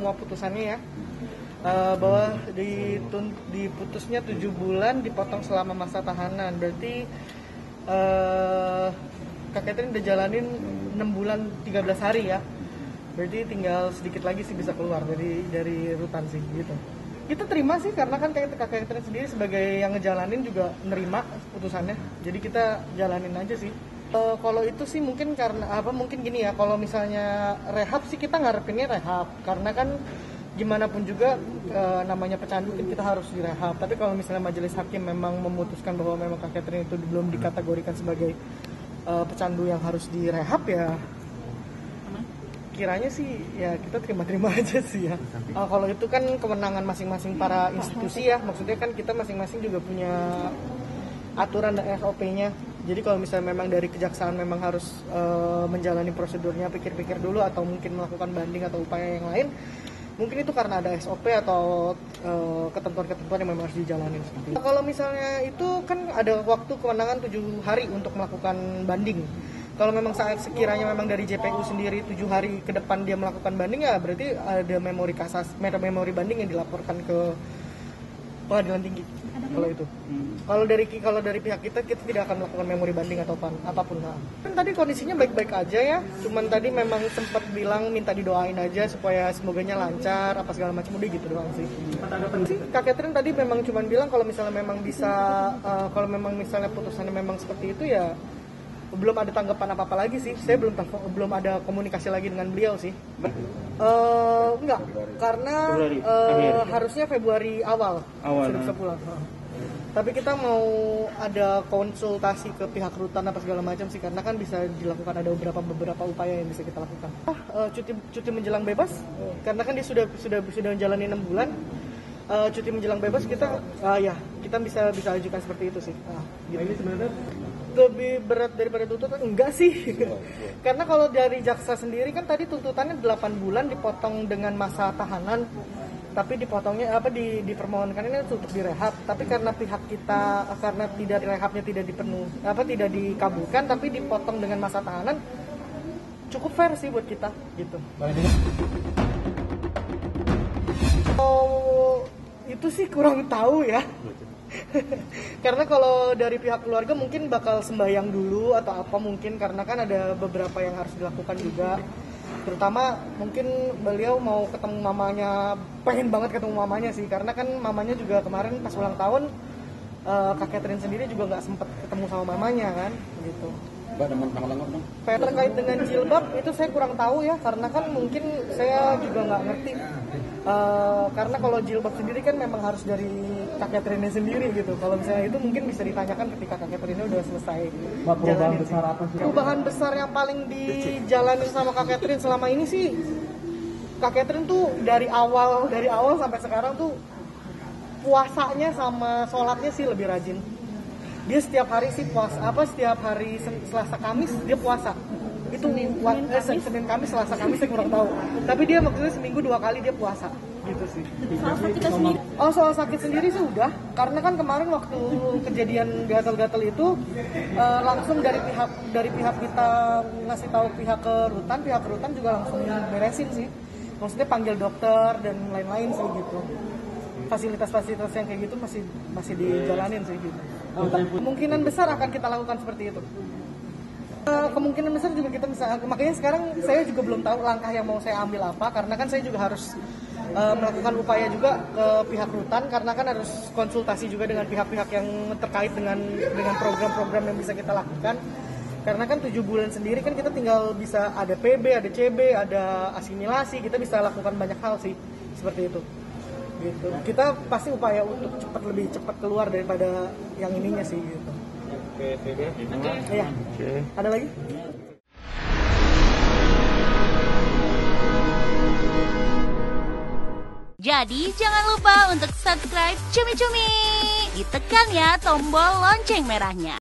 semua putusannya ya. Bahwa diputusnya 7 bulan dipotong selama masa tahanan. Berarti Kak Catherine udah jalanin 6 bulan 13 hari ya. Berarti tinggal sedikit lagi sih bisa keluar dari rutan sih gitu. Kita terima sih karena kan Kak Catherine sendiri sebagai yang ngejalanin juga nerima putusannya. Jadi kita jalanin aja sih. Kalau itu sih mungkin karena mungkin gini ya, kalau misalnya rehab sih kita ngarepinnya rehab karena kan gimana pun juga namanya pecandu kita harus direhab. Tapi kalau misalnya majelis hakim memang memutuskan bahwa memang Kak Catherine itu belum dikategorikan sebagai pecandu yang harus direhab ya kiranya sih ya kita terima-terima aja sih ya. Kalau itu kan kewenangan masing-masing para institusi ya, maksudnya kan kita masing-masing juga punya aturan dan SOP-nya. Jadi kalau misalnya memang dari kejaksaan memang harus menjalani prosedurnya, pikir-pikir dulu atau mungkin melakukan banding atau upaya yang lain, mungkin itu karena ada SOP atau ketentuan-ketentuan yang memang harus dijalani. Kalau misalnya itu kan ada waktu kewenangan 7 hari untuk melakukan banding. Kalau memang saat sekiranya memang dari JPU sendiri 7 hari ke depan dia melakukan banding ya berarti ada memori banding yang dilaporkan ke pengadilan tinggi. Kalau itu. Kalau dari pihak kita tidak akan melakukan memori banding atau apapun. Kan tadi kondisinya baik-baik aja ya. Cuman tadi memang sempat bilang minta didoain aja supaya semoganya lancar apa segala macam udah gitu doang sih. Kak Catherine tadi memang cuman bilang kalau misalnya memang bisa kalau memang misalnya putusannya memang seperti itu ya belum ada tanggapan apa-apa lagi sih. Saya belum ada komunikasi lagi dengan beliau sih. Enggak, karena harusnya Februari awal sudah bisa pulang. Tapi kita mau ada konsultasi ke pihak rutan apa segala macam sih karena kan bisa dilakukan ada beberapa upaya yang bisa kita lakukan. Cuti menjelang bebas karena kan dia sudah menjalani 6 bulan. Cuti menjelang bebas kita bisa ajukan seperti itu sih. Gitu. Ini sebenarnya lebih berat daripada tuntutan enggak sih. Karena kalau dari jaksa sendiri kan tadi tuntutannya 8 bulan dipotong dengan masa tahanan. Tapi dipotongnya dipermohonkan ini untuk direhab. Tapi karena pihak kita karena tidak rehabnya tidak dikabulkan tapi dipotong dengan masa tahanan cukup fair sih buat kita gitu. Itu sih kurang tahu ya. Karena kalau dari pihak keluarga mungkin bakal sembahyang dulu atau apa mungkin karena kan ada beberapa yang harus dilakukan juga. Terutama mungkin beliau mau ketemu mamanya, pengen banget ketemu mamanya sih karena kan mamanya juga kemarin pas ulang tahun Kak Catherine sendiri juga nggak sempet ketemu sama mamanya kan gitu. Terkait dengan jilbab itu saya kurang tahu ya karena kan mungkin saya juga nggak ngerti karena kalau jilbab sendiri kan memang harus dari Kak Catherine sendiri gitu. Kalau misalnya itu mungkin bisa ditanyakan ketika Kak Catherine udah selesai. Perubahan besar apa sih? Perubahan besar yang paling dijalani sama Kak Catherine selama ini sih Kak Catherine tuh dari awal sampai sekarang tuh puasanya sama sholatnya sih lebih rajin. Dia setiap hari sih setiap hari Selasa Kamis dia puasa. Itu Senin Kamis Selasa Kamis saya kurang tahu. Tapi dia maksudnya seminggu 2 kali dia puasa gitu sih. Soal sakit sendiri sih udah. Karena kan kemarin waktu kejadian gatal-gatal itu langsung dari pihak kita ngasih tahu pihak rutan juga langsung beresin sih. Maksudnya panggil dokter dan lain-lain sih gitu. Fasilitas-fasilitas yang kayak gitu masih dijalanin sih gitu. Kemungkinan besar akan kita lakukan seperti itu. Kemungkinan besar juga kita bisa, makanya sekarang saya juga belum tahu langkah yang mau saya ambil apa karena kan saya juga harus melakukan upaya juga ke pihak rutan karena kan harus konsultasi juga dengan pihak-pihak yang terkait dengan program-program yang bisa kita lakukan. Karena kan 7 bulan sendiri kan kita tinggal bisa ada PB, ada CB, ada asimilasi, kita bisa lakukan banyak hal sih seperti itu. Gitu. Kita pasti upaya untuk lebih cepat keluar daripada yang ininya sih gitu. Oke. Iya. Ada lagi? Jadi jangan lupa untuk subscribe Cumi Cumi. Ditekan ya tombol lonceng merahnya.